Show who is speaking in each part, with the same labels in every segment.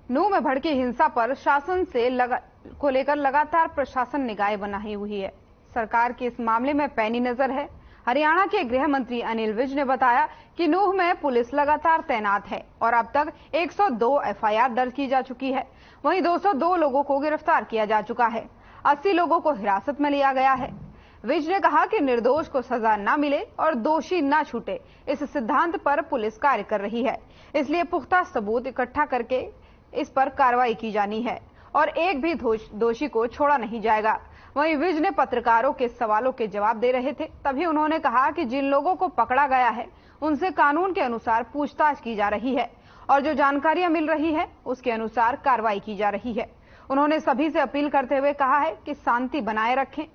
Speaker 1: नूह में भड़की हिंसा पर शासन से को लेकर लगातार प्रशासन निगाहें बनाई हुई है। सरकार की इस मामले में पैनी नजर है। हरियाणा के गृह मंत्री अनिल विज ने बताया कि नूह में पुलिस लगातार तैनात है और अब तक 102 एफआईआर दर्ज की जा चुकी है। वहीं 202 लोगों को गिरफ्तार किया जा चुका है। 80 लोगों को हिरासत में लिया गया है। विज ने कहा कि निर्दोष को सजा न मिले और दोषी न छूटे, इस सिद्धांत पर पुलिस कार्य कर रही है। इसलिए पुख्ता सबूत इकट्ठा करके इस पर कार्रवाई की जानी है और एक भी दोषी को छोड़ा नहीं जाएगा। वहीं विज ने पत्रकारों के सवालों के जवाब दे रहे थे, तभी उन्होंने कहा कि जिन लोगों को पकड़ा गया है उनसे कानून के अनुसार पूछताछ की जा रही है और जो जानकारियां मिल रही है उसके अनुसार कार्रवाई की जा रही है। उन्होंने सभी से अपील करते हुए कहा है कि शांति बनाए रखें,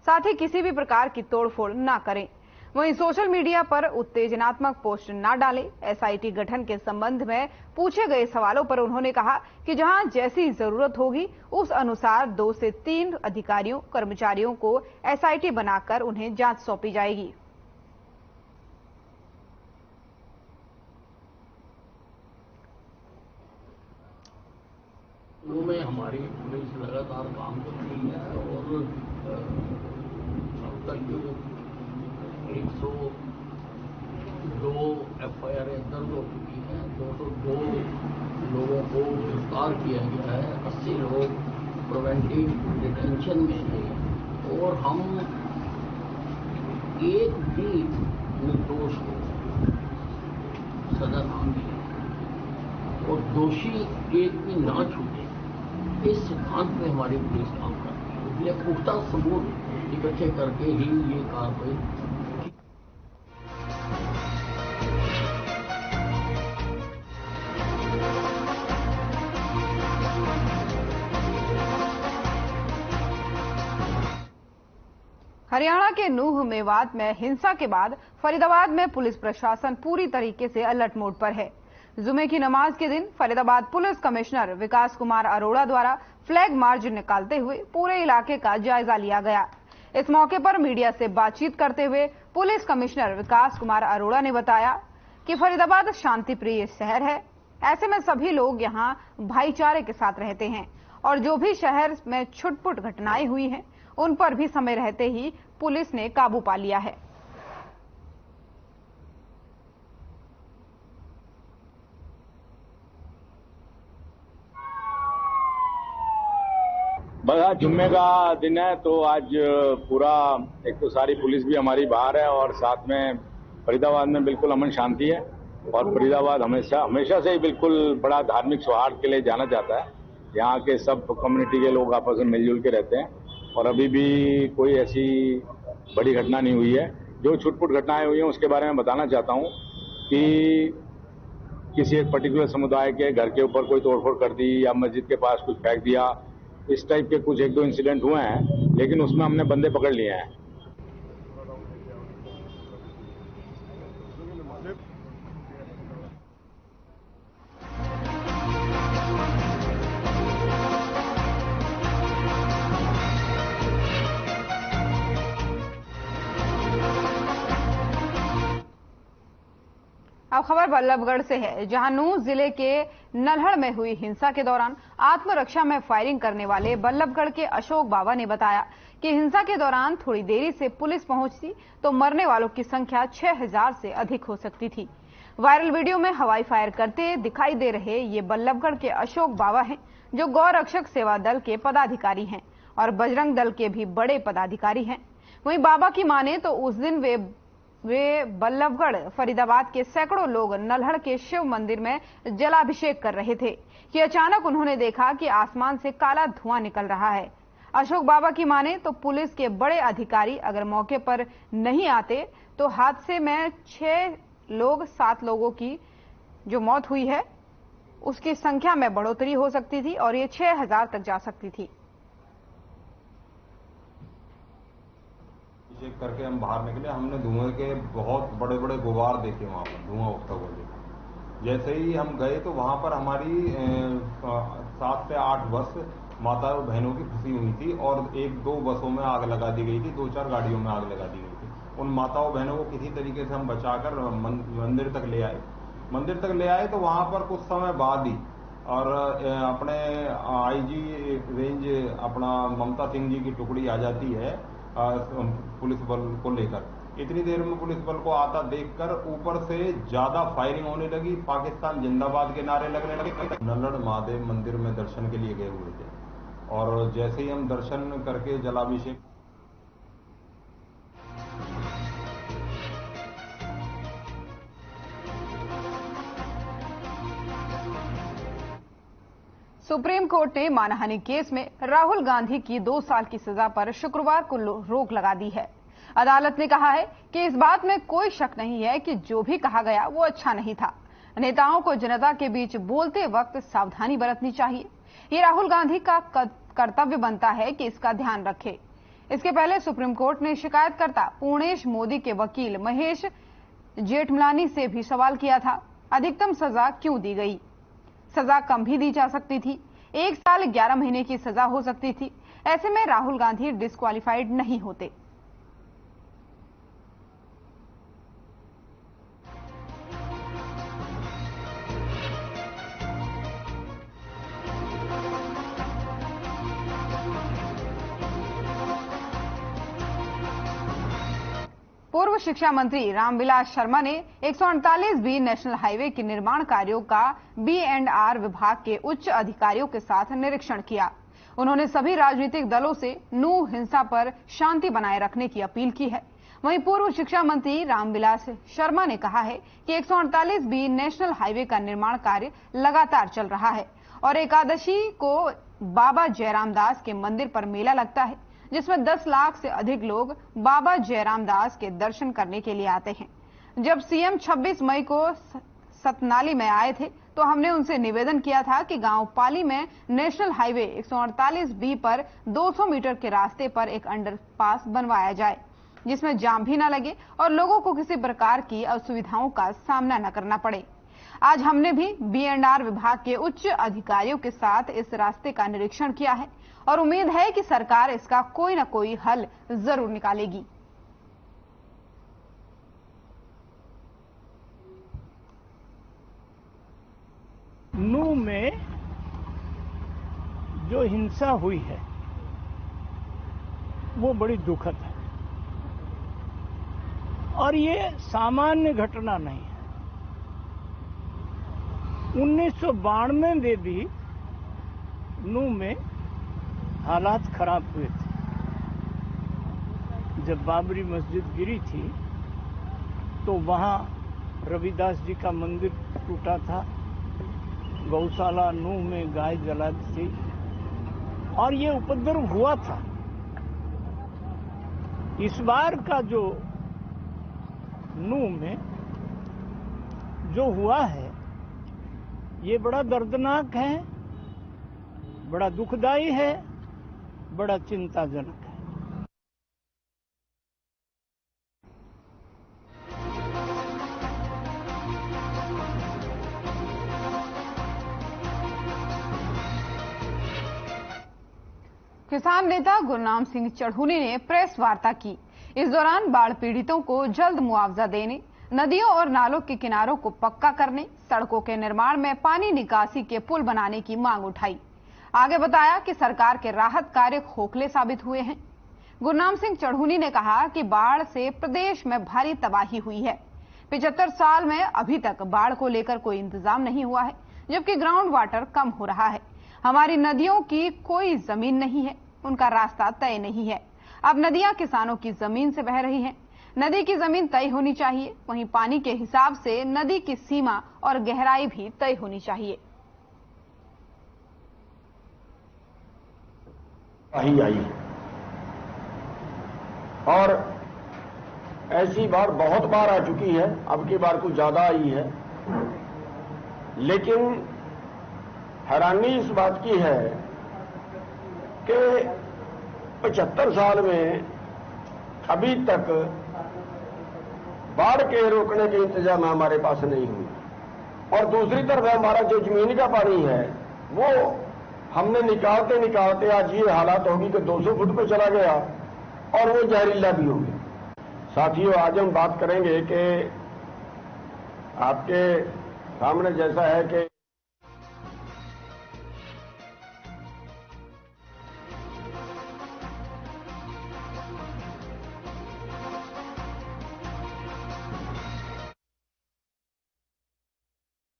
Speaker 1: साथ ही किसी भी प्रकार की तोड़फोड़ न करें। वहीं सोशल मीडिया पर उत्तेजनात्मक पोस्ट न डालें। एसआईटी गठन के संबंध में पूछे गए सवालों पर उन्होंने कहा कि जहां जैसी जरूरत होगी उस अनुसार 2 से 3 अधिकारियों कर्मचारियों को एसआईटी बनाकर उन्हें जांच सौंपी जाएगी।
Speaker 2: में हमारी पुलिस लगातार काम कर रही है और अब तक 102 एफआईआर दर्ज हो चुकी है। 202 लोगों को गिरफ्तार किया गया है। 80 लोग प्रिवेंटिव डिटेंशन में हैं और हम एक भी निर्दोष को सजा ना मिले और दोषी एक भी ना छूटे, इस सिद्धांत में हमारी पुलिस काम कर रही है। इसलिए पुख्ता सबूत इकट्ठे करके ही ये कार्रवाई।
Speaker 1: हरियाणा के नूह मेवात में हिंसा के बाद फरीदाबाद में पुलिस प्रशासन पूरी तरीके से अलर्ट मोड पर है। जुमे की नमाज के दिन फरीदाबाद पुलिस कमिश्नर विकास कुमार अरोड़ा द्वारा फ्लैग मार्च निकालते हुए पूरे इलाके का जायजा लिया गया। इस मौके पर मीडिया से बातचीत करते हुए पुलिस कमिश्नर विकास कुमार अरोड़ा ने बताया कि फरीदाबाद शांति प्रिय शहर है। ऐसे में सभी लोग यहां भाईचारे के साथ रहते हैं और जो भी शहर में छुटपुट घटनाएं हुई हैं उन पर भी समय रहते ही पुलिस ने काबू पा लिया है।
Speaker 3: बस आज जुम्मे का दिन है तो आज पूरा एक तो सारी पुलिस भी हमारी बाहर है और साथ में फरीदाबाद में बिल्कुल अमन शांति है और फरीदाबाद हमेशा से ही बिल्कुल बड़ा धार्मिक सौहार्द के लिए जाना जाता है। यहाँ के सब कम्युनिटी के लोग आपस में मिलजुल के रहते हैं और अभी भी कोई ऐसी बड़ी घटना नहीं हुई है। जो छुटपुट घटनाएं हुई हैं उसके बारे में बताना चाहता हूँ कि किसी एक पर्टिकुलर समुदाय के घर के ऊपर कोई तोड़फोड़ कर दी या मस्जिद के पास कुछ फेंक दिया, इस टाइप के कुछ 1-2 इंसिडेंट हुए हैं, लेकिन उसमें हमने बंदे पकड़ लिए हैं।
Speaker 1: अब खबर बल्लभगढ़ से है, जहां नूह जिले के नल्हड़ में हुई हिंसा के दौरान आत्मरक्षा में फायरिंग करने वाले बल्लभगढ़ के अशोक बाबा ने बताया कि हिंसा के दौरान थोड़ी देरी से पुलिस पहुंचती तो मरने वालों की संख्या 6000 से अधिक हो सकती थी। वायरल वीडियो में हवाई फायर करते दिखाई दे रहे ये बल्लभगढ़ के अशोक बाबा हैं, जो गौ रक्षक सेवा दल के पदाधिकारी हैं और बजरंग दल के भी बड़े पदाधिकारी हैं। वहीं बाबा की माने तो उस दिन वे बल्लभगढ़ फरीदाबाद के सैकड़ों लोग नल्हड़ के शिव मंदिर में जलाभिषेक कर रहे थे कि अचानक उन्होंने देखा कि आसमान से काला धुआं निकल रहा है। अशोक बाबा की माने तो पुलिस के बड़े अधिकारी अगर मौके पर नहीं आते तो हादसे में 7 लोगों की जो मौत हुई है उसकी संख्या में बढ़ोतरी हो सकती थी और ये 6000 तक जा सकती थी।
Speaker 4: चेक करके हम बाहर निकले, हमने धुएं के बहुत बड़े बड़े गुबार देखे, वहां पर धुआं उठता हुआ देखा। जैसे ही हम गए तो वहां पर हमारी 7 से 8 बस माता और बहनों की फंसी हुई थी और 1-2 बसों में आग लगा दी गई थी, 2-4 गाड़ियों में आग लगा दी गई थी। उन माताओं बहनों को किसी तरीके से हम बचाकर मंदिर तक ले आए। मंदिर तक ले आए तो वहां पर कुछ समय बाद ही और अपने आईजी रेंज अपना ममता सिंह जी की टुकड़ी आ जाती है पुलिस बल को लेकर। इतनी देर में पुलिस बल को आता देखकर ऊपर से ज्यादा फायरिंग होने लगी, पाकिस्तान जिंदाबाद के नारे लगने लगे। नल्लड़ महादेव मंदिर में दर्शन के लिए गए हुए थे और जैसे ही हम दर्शन करके जलाभिषेक
Speaker 1: सुप्रीम कोर्ट ने मानहानि केस में राहुल गांधी की 2 साल की सजा पर शुक्रवार को रोक लगा दी है। अदालत ने कहा है कि इस बात में कोई शक नहीं है कि जो भी कहा गया वो अच्छा नहीं था। नेताओं को जनता के बीच बोलते वक्त सावधानी बरतनी चाहिए। ये राहुल गांधी का कर्तव्य बनता है कि इसका ध्यान रखे। इसके पहले सुप्रीम कोर्ट ने शिकायतकर्ता पूर्णेश मोदी के वकील महेश जेठमलानी से भी सवाल किया था, अधिकतम सजा क्यों दी गई? सजा कम भी दी जा सकती थी, 1 साल 11 महीने की सजा हो सकती थी। ऐसे में राहुल गांधी डिस्क्वालिफाइड नहीं होते। पूर्व शिक्षा मंत्री रामविलास शर्मा ने 148B नेशनल हाईवे के निर्माण कार्यों का B&R विभाग के उच्च अधिकारियों के साथ निरीक्षण किया। उन्होंने सभी राजनीतिक दलों से नूह हिंसा पर शांति बनाए रखने की अपील की है। वहीं पूर्व शिक्षा मंत्री रामविलास शर्मा ने कहा है कि 148B नेशनल हाईवे का निर्माण कार्य लगातार चल रहा है और एकादशी को बाबा जयराम दास के मंदिर पर मेला लगता है, जिसमें 10 लाख से अधिक लोग बाबा जयराम दास के दर्शन करने के लिए आते हैं। जब सीएम 26 मई को सतनाली में आए थे तो हमने उनसे निवेदन किया था कि गांव पाली में नेशनल हाईवे 148B पर 200 मीटर के रास्ते पर एक अंडरपास बनवाया जाए, जिसमें जाम भी न लगे और लोगों को किसी प्रकार की असुविधाओं का सामना न करना पड़े। आज हमने भी B&R विभाग के उच्च अधिकारियों के साथ इस रास्ते का निरीक्षण किया है और उम्मीद है कि सरकार इसका कोई न कोई हल जरूर निकालेगी।
Speaker 5: नूह में जो हिंसा हुई है वो बड़ी दुखद है और ये सामान्य घटना नहीं है। 1992 में भी नूह में हालात खराब हुए थे। जब बाबरी मस्जिद गिरी थी तो वहां रविदास जी का मंदिर टूटा था, गौशाला नूह में गाय जलाती थी और ये उपद्रव हुआ था। इस बार का जो नूह में जो हुआ है ये बड़ा दर्दनाक है, बड़ा दुखदाई है, बड़ा चिंताजनक है।
Speaker 1: किसान नेता गुरनाम सिंह चढ़ूनी ने प्रेस वार्ता की। इस दौरान बाढ़ पीड़ितों को जल्द मुआवजा देने, नदियों और नालों के किनारों को पक्का करने, सड़कों के निर्माण में पानी निकासी के पुल बनाने की मांग उठाई। आगे बताया कि सरकार के राहत कार्य खोखले साबित हुए हैं। गुरनाम सिंह चढ़ूनी ने कहा कि बाढ़ से प्रदेश में भारी तबाही हुई है। 75 साल में अभी तक बाढ़ को लेकर कोई इंतजाम नहीं हुआ है, जबकि ग्राउंड वाटर कम हो रहा है। हमारी नदियों की कोई जमीन नहीं है, उनका रास्ता तय नहीं है। अब नदियां किसानों की जमीन से बह रही हैं। नदी की जमीन तय होनी चाहिए, वहीं पानी के हिसाब से नदी की सीमा और गहराई भी तय होनी चाहिए।
Speaker 6: आई और ऐसी बार बहुत बार आ चुकी है, अब की बार कुछ ज्यादा आई है। लेकिन हैरानी इस बात की है कि 75 साल में अभी तक बाढ़ के रोकने के इंतजाम हमारे पास नहीं हुए और दूसरी तरफ हमारा जो जमीन का पानी है वो हमने निकालते निकालते आज ये हालात होगी कि 200 फुट पे चला गया और वो जहरीला भी हो गया। साथियों, आज हम बात करेंगे कि आपके सामने जैसा है कि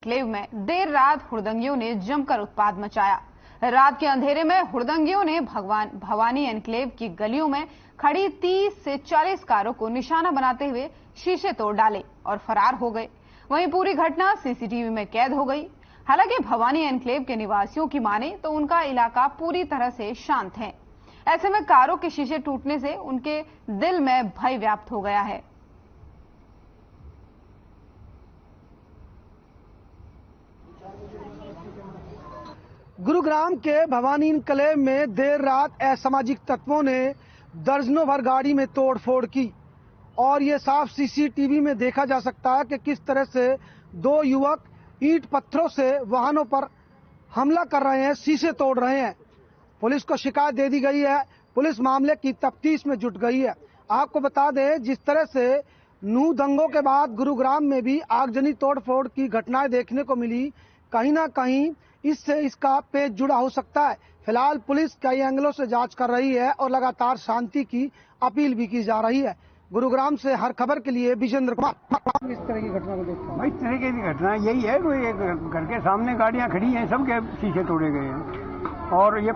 Speaker 1: एन्क्लेव में देर रात हुड़दंगियों ने जमकर उत्पात मचाया। रात के अंधेरे में हुड़दंगियों ने भवानी एन्क्लेव की गलियों में खड़ी 30 से 40 कारों को निशाना बनाते हुए शीशे तोड़ डाले और फरार हो गए। वहीं पूरी घटना सीसीटीवी में कैद हो गई। हालांकि भवानी एन्क्लेव के निवासियों की माने तो उनका इलाका पूरी तरह से शांत है। ऐसे में कारों के शीशे टूटने से उनके दिल में भय व्याप्त हो गया है।
Speaker 7: गुरुग्राम के भवानी एन्क्लेव में देर रात असामाजिक तत्वों ने दर्जनों भर गाड़ी में तोड़फोड़ की और ये साफ सीसीटीवी में देखा जा सकता है कि किस तरह से दो युवक ईंट पत्थरों से वाहनों पर हमला कर रहे हैं, शीशे तोड़ रहे हैं। पुलिस को शिकायत दे दी गई है। पुलिस मामले की तफ्तीश में जुट गई है। आपको बता दें, जिस तरह से नूह दंगों के बाद गुरुग्राम में भी आगजनी तोड़फोड़ की घटनाएं देखने को मिली, कहीं ना कहीं इससे इसका पेच जुड़ा हो सकता है। फिलहाल पुलिस कई एंगलों से जांच कर रही है और लगातार शांति की अपील भी की जा रही है। गुरुग्राम से हर खबर के लिए विजेंद्र कुमार। इस तरह की घटना को देखते हैं।
Speaker 8: इस तरह की घटना यही है, कोई घर के सामने गाड़ियां खड़ी हैं, सबके शीशे तोड़े गए हैं और ये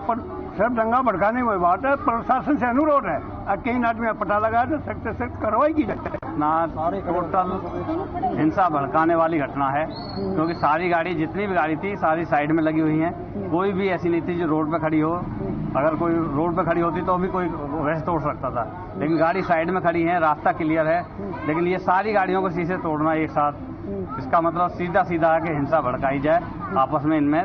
Speaker 8: सब दंगा भड़काने की बात है। प्रशासन से अनुरोध है कि इन आदमी पता लगा तो सख्त से सख्त कार्रवाई की जाए।
Speaker 9: ना टोटल हिंसा भड़काने वाली घटना है, क्योंकि सारी गाड़ी, जितनी भी गाड़ी थी, सारी साइड में लगी हुई हैं। कोई भी ऐसी नहीं थी जो रोड पे खड़ी हो। अगर कोई रोड पे खड़ी होती तो भी कोई वैसे तोड़ सकता था, लेकिन गाड़ी साइड में खड़ी है, रास्ता क्लियर है। लेकिन ये सारी गाड़ियों को शीशे तोड़ना एक साथ, इसका मतलब सीधा सीधा है कि हिंसा भड़काई जाए आपस में इनमें।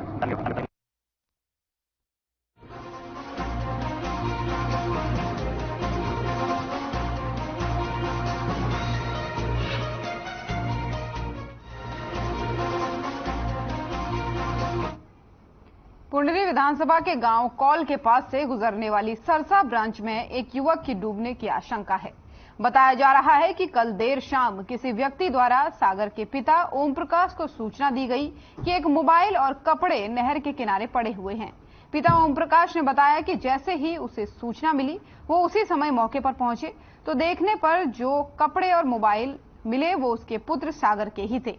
Speaker 1: पुंडरी विधानसभा के गांव कौल के पास से गुजरने वाली सरसा ब्रांच में एक युवक की डूबने की आशंका है। बताया जा रहा है कि कल देर शाम किसी व्यक्ति द्वारा सागर के पिता ओम प्रकाश को सूचना दी गई कि एक मोबाइल और कपड़े नहर के किनारे पड़े हुए हैं। पिता ओम प्रकाश ने बताया कि जैसे ही उसे सूचना मिली वो उसी समय मौके पर पहुंचे तो देखने पर जो कपड़े और मोबाइल मिले वो उसके पुत्र सागर के ही थे।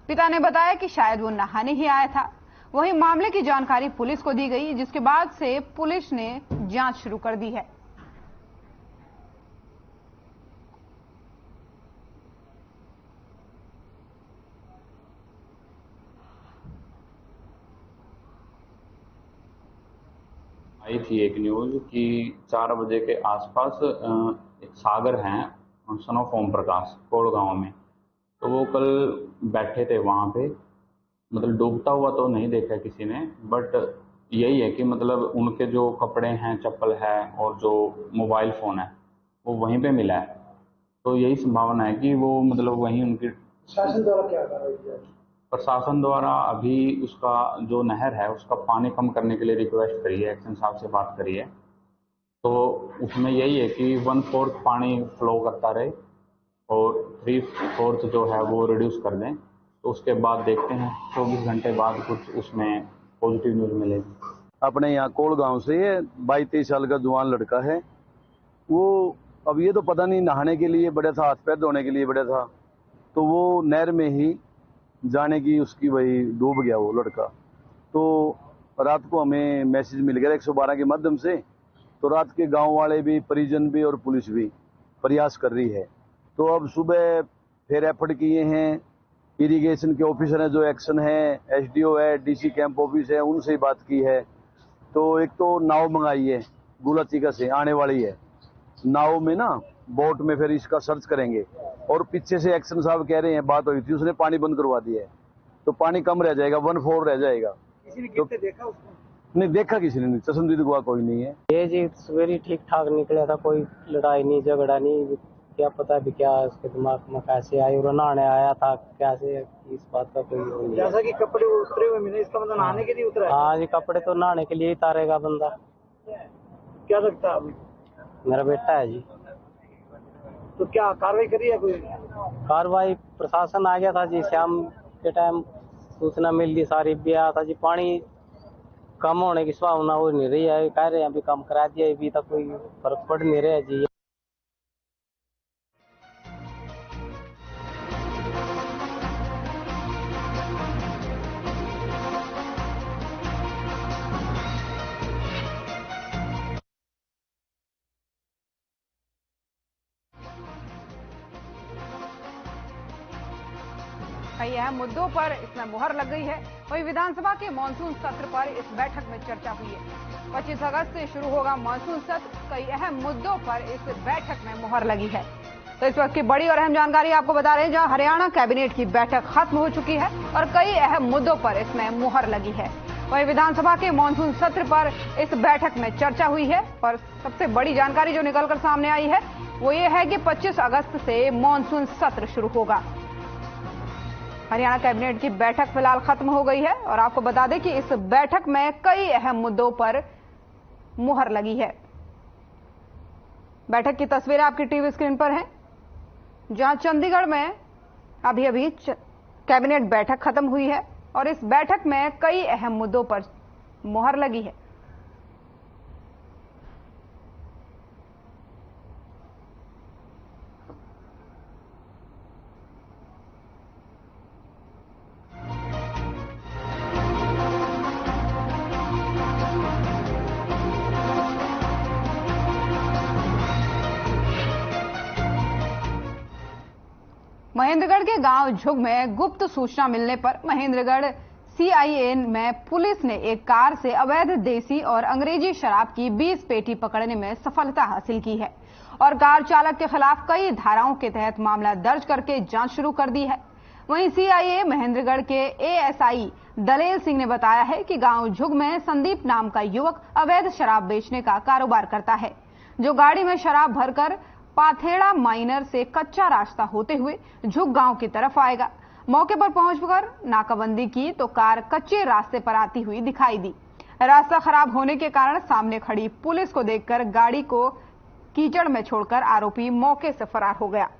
Speaker 1: पिता ने बताया कि शायद वो नहाने ही आया था। वहीं मामले की जानकारी पुलिस को दी गई, जिसके बाद से पुलिस ने जांच शुरू कर दी है।
Speaker 10: आई थी एक न्यूज कि 4 बजे के आसपास एक सागर हैं, सन ऑफ ओम प्रकाश, कोड़ गांव में, तो वो कल बैठे थे वहां पे। मतलब डूबता हुआ तो नहीं देखा किसी ने, बट यही है कि मतलब उनके जो कपड़े हैं, चप्पल है और जो मोबाइल फ़ोन है वो वहीं पे मिला है। तो यही संभावना है कि वो मतलब वहीं उनकी।
Speaker 7: शासन द्वारा क्या कार्रवाई की?
Speaker 10: प्रशासन द्वारा अभी उसका जो नहर है उसका पानी कम करने के लिए रिक्वेस्ट करी है, एक्शन साहब से बात करी है। तो उसमें यही है कि 1/4 पानी फ्लो करता रहे और 3/4 जो है वो रिड्यूस कर दें। तो उसके बाद देखते हैं 24 घंटे बाद कुछ उसमें पॉजिटिव न्यूज़ मिलेगी।
Speaker 11: अपने यहाँ कोड़ गांव से 22-23 साल का जवान लड़का है। वो अब ये तो पता नहीं नहाने के लिए बड़ा था, हाथ पैर धोने के लिए बड़ा था, तो वो नहर में ही जाने की उसकी वही डूब गया वो लड़का। तो रात को हमें मैसेज मिल गया 112 के माध्यम से। तो रात के गांव वाले भी, परिजन भी और पुलिस भी प्रयास कर रही है। तो अब सुबह फिर एफर्ट किए हैं, इरिगेशन के ऑफिसर हैं जो एक्शन है, एसडीओ है, डीसी कैंप ऑफिस है, उनसे बात की है। तो एक तो नाव मंगाई है, गुलाचिका से आने वाली है। नाव में ना बोट में फिर इसका सर्च करेंगे। और पीछे से एक्शन साहब कह रहे हैं, बात हुई थी, उसने पानी बंद करवा दिया है, तो पानी कम रह जाएगा, 1/4 रह जाएगा।
Speaker 7: किसी ने
Speaker 11: तो
Speaker 7: देखा उसको?
Speaker 11: नहीं देखा किसी ने नहीं, चश्मदीद हुआ कोई नहीं है।
Speaker 12: ये जी सवेरे ठीक ठाक निकला था, कोई लड़ाई नहीं, झगड़ा नहीं। क्या पता अभी क्या उसके दिमाग में कैसे आई और नहाने आया था, कैसे, इस बात का कोई नहीं।
Speaker 7: जैसा कि कपड़े उतरे हुए मिले, इसका मतलब नहाने के लिए उतरा है?
Speaker 12: हाँ जी, कपड़े तो नहाने के लिए ही उतारेगा बंदा।
Speaker 7: क्या लगता है अभी?
Speaker 12: मेरा बेटा है जी।
Speaker 7: तो क्या कार्रवाई करी है कोई?
Speaker 12: कार्रवाई प्रशासन आ गया था जी, शाम के टाइम सूचना मिल गई सारी, भी आया था जी। पानी कम होने की संभावना हो नहीं रही है, कह रहे हैं अभी कम करा दिया, अभी तक कोई फर्क पड़ नहीं रहा है जी।
Speaker 1: कई अहम मुद्दों पर इसमें मुहर लग गई है। वहीं विधानसभा के मानसून सत्र पर इस बैठक में चर्चा हुई है। 25 अगस्त से शुरू होगा मानसून सत्र। कई अहम मुद्दों पर इस बैठक में मुहर लगी है। तो इस वक्त की बड़ी और अहम जानकारी आपको बता रहे हैं, जहां हरियाणा कैबिनेट की बैठक खत्म हो चुकी है और कई अहम मुद्दों पर इसमें मुहर लगी है। वहीं विधानसभा के मानसून सत्र पर इस बैठक में चर्चा हुई है और सबसे बड़ी जानकारी जो निकलकर सामने आई है वो ये है कि 25 अगस्त से मानसून सत्र शुरू होगा। हरियाणा कैबिनेट की बैठक फिलहाल खत्म हो गई है और आपको बता दें कि इस बैठक में कई अहम मुद्दों पर मुहर लगी है। बैठक की तस्वीरें आपकी टीवी स्क्रीन पर हैं, जहां चंडीगढ़ में अभी कैबिनेट बैठक खत्म हुई है और इस बैठक में कई अहम मुद्दों पर मुहर लगी है। महेंद्रगढ़ के गांव झुग में गुप्त सूचना मिलने पर महेंद्रगढ़ CIA में पुलिस ने एक कार से अवैध देसी और अंग्रेजी शराब की 20 पेटी पकड़ने में सफलता हासिल की है और कार चालक के खिलाफ कई धाराओं के तहत मामला दर्ज करके जांच शुरू कर दी है। वहीं CIA महेंद्रगढ़ के ASI दलेल सिंह ने बताया है कि गांव झुग में संदीप नाम का युवक अवैध शराब बेचने का कारोबार करता है, जो गाड़ी में शराब भरकर पाथेड़ा माइनर से कच्चा रास्ता होते हुए झुग गांव की तरफ आएगा। मौके पर पहुंचकर नाकाबंदी की तो कार कच्चे रास्ते पर आती हुई दिखाई दी। रास्ता खराब होने के कारण सामने खड़ी पुलिस को देखकर गाड़ी को कीचड़ में छोड़कर आरोपी मौके से फरार हो गया।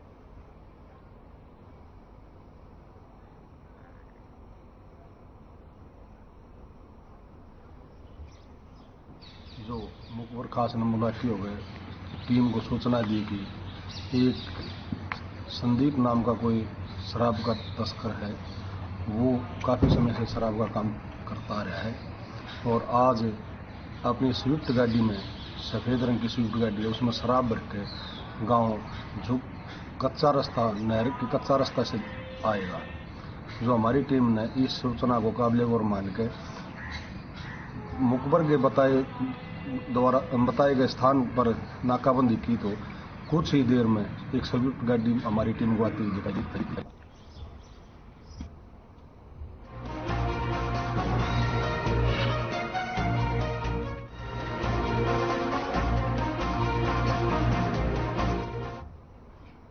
Speaker 13: जो मुखबर खास ने मुलाकात हो गए, टीम को सूचना दी कि एक संदीप नाम का कोई शराब का तस्कर है, वो काफ़ी समय से शराब का काम करता रहा है और आज अपनी स्विफ्ट गाड़ी में, सफ़ेद रंग की स्विफ्ट गाड़ी है, उसमें शराब भर के गाँव झुग कच्चा रास्ता, नहर की कच्चा रास्ता से आएगा। जो हमारी टीम ने इस सूचना को काबिल गौर मान के मुखबर के बताए गए स्थान पर नाकाबंदी की तो कुछ ही देर में एक स्विफ्ट गाड़ी हमारी टीम को आती हुई दिखाई दी।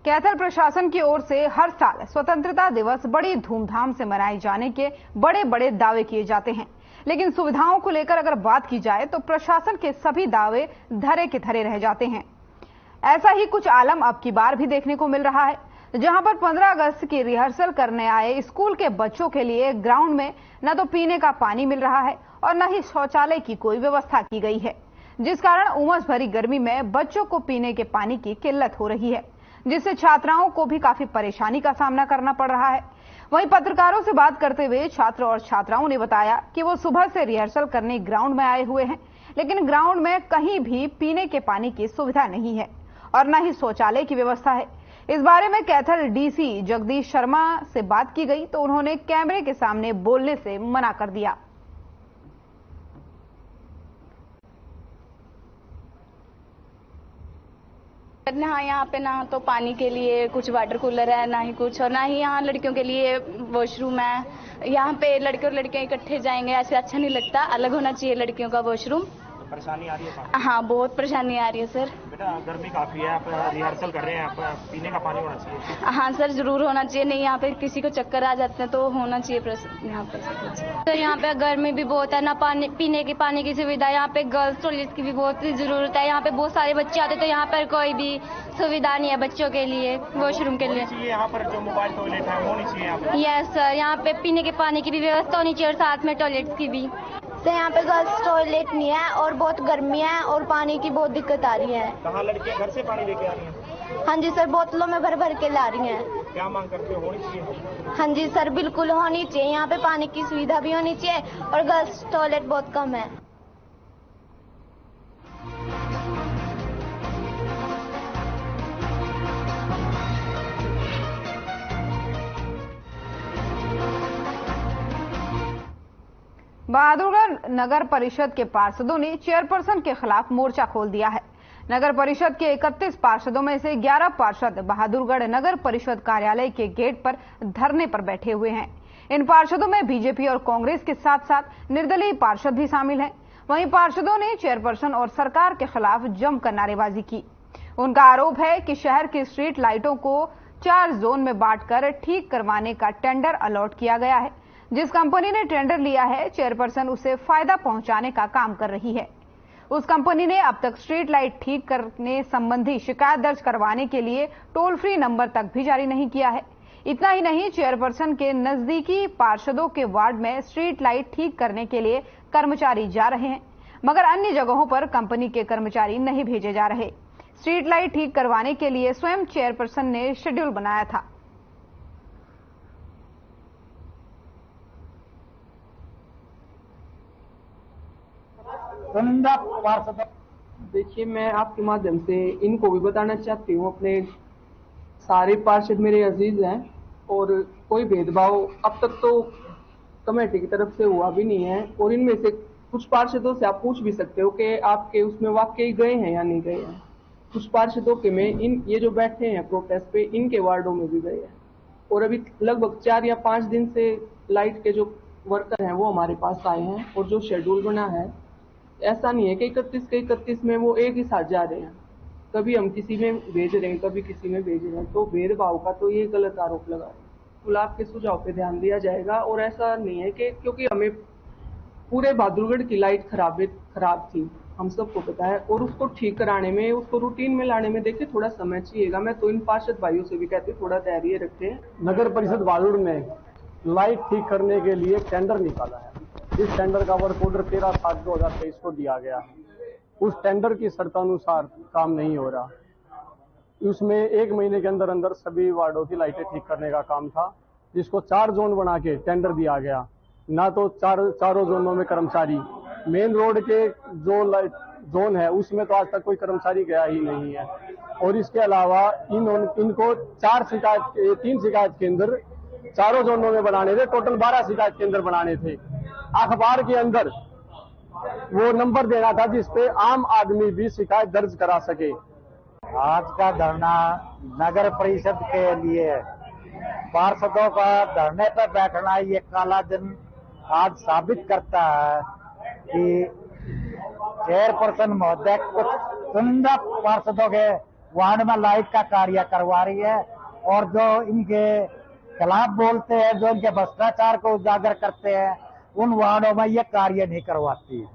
Speaker 1: कैथल प्रशासन की ओर से हर साल स्वतंत्रता दिवस बड़ी धूमधाम से मनाए जाने के बड़े बड़े दावे किए जाते हैं, लेकिन सुविधाओं को लेकर अगर बात की जाए तो प्रशासन के सभी दावे धरे के धरे रह जाते हैं। ऐसा ही कुछ आलम अब की बार भी देखने को मिल रहा है, जहां पर 15 अगस्त की रिहर्सल करने आए स्कूल के बच्चों के लिए ग्राउंड में न तो पीने का पानी मिल रहा है और न ही शौचालय की कोई व्यवस्था की गई है, जिस कारण उमस भरी गर्मी में बच्चों को पीने के पानी की किल्लत हो रही है, जिससे छात्राओं को भी काफी परेशानी का सामना करना पड़ रहा है। वहीं पत्रकारों से बात करते हुए छात्र और छात्राओं ने बताया कि वो सुबह से रिहर्सल करने ग्राउंड में आए हुए हैं, लेकिन ग्राउंड में कहीं भी पीने के पानी की सुविधा नहीं है और न ही शौचालय की व्यवस्था है। इस बारे में कैथल DC जगदीश शर्मा से बात की गई तो उन्होंने कैमरे के सामने बोलने से मना कर दिया।
Speaker 14: हाँ, यहाँ पे ना तो पानी के लिए कुछ वाटर कूलर है, ना ही कुछ, और ना ही यहाँ लड़कियों के लिए वॉशरूम है। यहाँ पे लड़के और लड़कियाँ इकट्ठे जाएंगे, ऐसे अच्छा नहीं लगता, अलग होना चाहिए लड़कियों का वॉशरूम।
Speaker 15: परेशानी आ रही है?
Speaker 14: हाँ, बहुत परेशानी आ रही है सर।
Speaker 15: बेटा गर्मी काफी है, आप रिहर्सल कर रहे हैं, आप पीने का पानी होना चाहिए।
Speaker 14: हाँ सर, जरूर होना चाहिए, नहीं यहाँ पे किसी को चक्कर आ जाते हैं तो होना चाहिए यहाँ पे।
Speaker 16: सर यहाँ पे गर्मी भी बहुत है, ना पानी पीने की पानी की सुविधा, यहाँ पे गर्ल्स टॉयलेट की भी बहुत जरूरत है। यहाँ पे बहुत सारे बच्चे आते तो यहाँ पर कोई भी सुविधा नहीं है बच्चों के लिए, वॉशरूम के लिए।
Speaker 15: यहाँ पर जो मोबाइल टॉयलेट है होनी चाहिए।
Speaker 16: यस सर, यहाँ पे पीने के पानी की भी व्यवस्था होनी चाहिए और साथ में टॉयलेट्स की भी।
Speaker 17: तो यहाँ पे गर्ल्स टॉयलेट नहीं है और बहुत गर्मी है और पानी की बहुत दिक्कत आ रही है।
Speaker 15: कहाँ लड़कियाँ घर से पानी लेके आ रही हैं?
Speaker 17: हाँ जी सर, बोतलों में भर भर के ला रही हैं।
Speaker 15: क्या मांग करते हो, होनी चाहिए?
Speaker 17: हाँ जी सर, बिल्कुल होनी चाहिए। यहाँ पे पानी की सुविधा भी होनी चाहिए और गर्ल्स टॉयलेट बहुत कम है।
Speaker 1: बहादुरगढ़ नगर परिषद के पार्षदों ने चेयरपर्सन के खिलाफ मोर्चा खोल दिया है। नगर परिषद के 31 पार्षदों में से 11 पार्षद बहादुरगढ़ नगर परिषद कार्यालय के गेट पर धरने पर बैठे हुए हैं। इन पार्षदों में बीजेपी और कांग्रेस के साथ साथ निर्दलीय पार्षद भी शामिल हैं। वहीं पार्षदों ने चेयरपर्सन और सरकार के खिलाफ जमकर नारेबाजी की। उनका आरोप है कि शहर की स्ट्रीट लाइटों को 4 जोन में बांटकर ठीक करवाने का टेंडर अलॉट किया गया है। जिस कंपनी ने टेंडर लिया है, चेयरपर्सन उसे फायदा पहुंचाने का काम कर रही है। उस कंपनी ने अब तक स्ट्रीट लाइट ठीक करने संबंधी शिकायत दर्ज करवाने के लिए टोल फ्री नंबर तक भी जारी नहीं किया है। इतना ही नहीं, चेयरपर्सन के नजदीकी पार्षदों के वार्ड में स्ट्रीट लाइट ठीक करने के लिए कर्मचारी जा रहे हैं, मगर अन्य जगहों पर कंपनी के कर्मचारी नहीं भेजे जा रहे। स्ट्रीट लाइट ठीक करवाने के लिए स्वयं चेयरपर्सन ने शेड्यूल बनाया था।
Speaker 18: देखिए, मैं आपके माध्यम से इनको भी बताना चाहती हूँ, अपने सारे पार्षद मेरे अजीज हैं और कोई भेदभाव अब तक तो कमेटी की तरफ से हुआ भी नहीं है। और इनमें से कुछ पार्षदों से आप पूछ भी सकते हो कि आपके उसमें वाकई गए हैं या नहीं गए हैं। कुछ पार्षदों के में ये जो बैठे हैं प्रोटेस्ट पे, इनके वार्डों में भी गए हैं। और अभी लगभग 4 या 5 दिन से लाइट के जो वर्कर हैं वो हमारे पास आए हैं। और जो शेड्यूल बना है, ऐसा नहीं है कि 31 के 31 में वो एक ही साथ जा रहे हैं। कभी हम किसी में भेज रहे हैं, कभी किसी में भेज रहे हैं। तो भेदभाव का तो ये गलत आरोप लगा है। आपके सुझाव पे ध्यान दिया जाएगा। और ऐसा नहीं है कि क्योंकि हमें पूरे बहादुरगढ़ की लाइट खराब थी, हम सबको पता है। और उसको ठीक कराने में, उसको रूटीन में लाने में देखिए थोड़ा समय चाहिएगा। मैं तो इन पार्षद भाइयों से भी कहती हूँ थोड़ा धैर्य रखें।
Speaker 6: नगर परिषद बहादुरगढ़ में लाइट ठीक करने के लिए टेंडर निकाला है। इस टेंडर का वर्क ऑर्डर 13/7/2023 को दिया गया है। उस टेंडर की शर्तानुसार काम नहीं हो रहा। उसमें 1 महीने के अंदर अंदर सभी वार्डों की लाइटें ठीक करने का काम था, जिसको 4 जोन बना के टेंडर दिया गया। ना तो चारों जोनों में कर्मचारी, मेन रोड के जो जोन है उसमें तो आज तक कोई कर्मचारी गया ही नहीं है। और इसके अलावा इनको 3 शिकायत केंद्र चारों जोनों में बनाने थे। टोटल 12 शिकायत केंद्र बनाने थे। अखबार के अंदर वो नंबर देना था जिसपे आम आदमी भी शिकायत दर्ज करा सके।
Speaker 19: आज का धरना नगर परिषद के लिए है। पार्षदों का धरने पर बैठना ये काला दिन आज साबित करता है कि चेयरपर्सन महोदय कुछ चुनिंदा पार्षदों के वार्ड में लाइट का कार्य करवा रही है और जो इनके खिलाफ बोलते हैं, जो इनके भ्रष्टाचार को उजागर करते हैं, उन वार्डों में ये कार्य नहीं करवाती है।